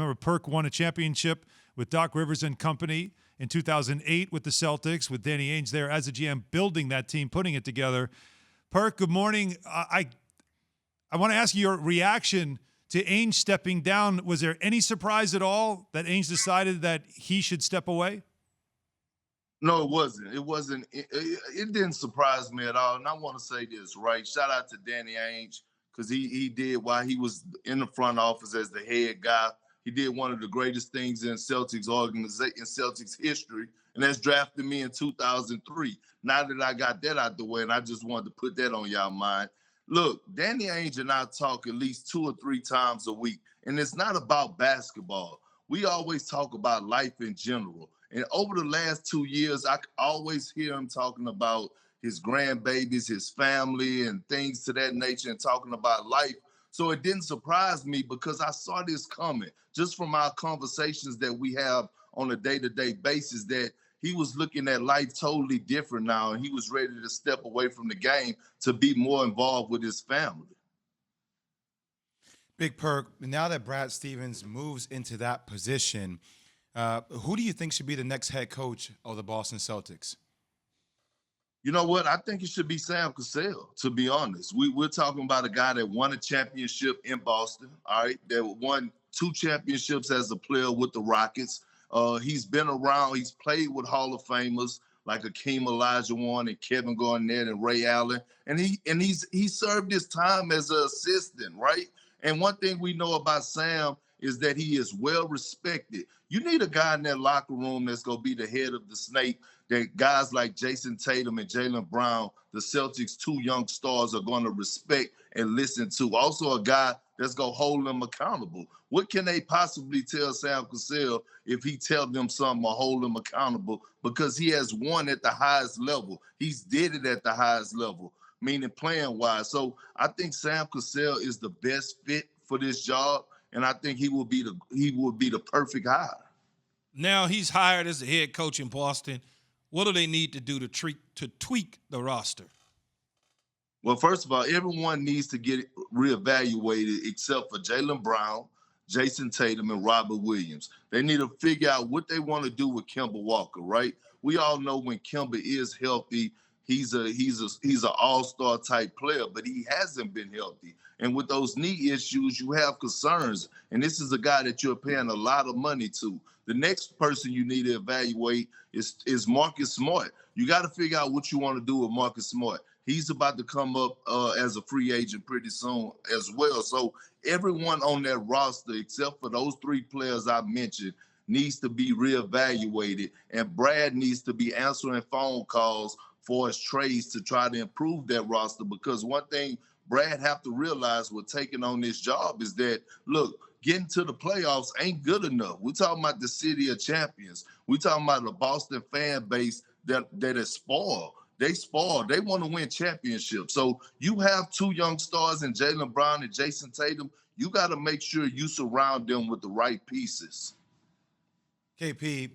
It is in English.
Remember, Perk won a championship with Doc Rivers and company in 2008 with the Celtics, with Danny Ainge there as a GM, building that team, putting it together. Perk, good morning. I want to ask you your reaction to Ainge stepping down. Was there any surprise at all that Ainge decided that he should step away? No, it wasn't. It wasn't. It didn't surprise me at all. And I want to say this, right? Shout out to Danny Ainge, because he did, while he was in the front office as the head guy, he did one of the greatest things in Celtics organization, in Celtics history, and that's drafted me in 2003. Now that I got that out the way, and I just wanted to put that on y'all mind. Look, Danny Ainge and I talk at least 2 or 3 times a week, and it's not about basketball. We always talk about life in general. And over the last 2 years, I always hear him talking about his grandbabies, his family, and things to that nature, and talking about life. So it didn't surprise me, because I saw this coming just from our conversations that we have on a day-to-day basis, that he was looking at life totally different now, and he was ready to step away from the game to be more involved with his family. Big Perk, now that Brad Stevens moves into that position, who do you think should be the next head coach of the Boston Celtics? You know what? I think it should be Sam Cassell, to be honest. We're talking about a guy that won a championship in Boston, all right, that won 2 championships as a player with the Rockets. He's been around. He's played with Hall of Famers like Akeem Olajuwon and Kevin Garnett and Ray Allen. And he served his time as an assistant, right? And one thing we know about Sam is that he is well respected. You need a guy in that locker room that's going to be the head of the snake, that guys like Jason Tatum and Jaylen Brown, the Celtics' 2 young stars, are going to respect and listen to. Also a guy that's going to hold them accountable. What can they possibly tell Sam Cassell if he tell them something or hold them accountable? Because he has won at the highest level. He's did it at the highest level, meaning playing-wise. So I think Sam Cassell is the best fit for this job, and I think he will be the perfect hire. Now he's hired as the head coach in Boston. What do they need to do to tweak the roster? Well, first of all, everyone needs to get reevaluated except for Jaylen Brown, Jason Tatum, and Robert Williams. They need to figure out what they want to do with Kemba Walker, right? We all know when Kemba is healthy, he's an all-star type player, but he hasn't been healthy. And with those knee issues, you have concerns. And this is a guy that you're paying a lot of money to. The next person you need to evaluate is Marcus Smart. You got to figure out what you want to do with Marcus Smart. He's about to come up as a free agent pretty soon as well. So everyone on that roster, except for those 3 players I mentioned, needs to be reevaluated. And Brad needs to be answering phone calls for his trades to try to improve that roster. Because one thing Brad have to realize with taking on this job is that, look, getting to the playoffs ain't good enough. We're talking about the city of champions. We're talking about the Boston fan base that is spoiled. They spoiled. They want to win championships. So you have 2 young stars in Jaylen Brown and Jason Tatum. You got to make sure you surround them with the right pieces. KP,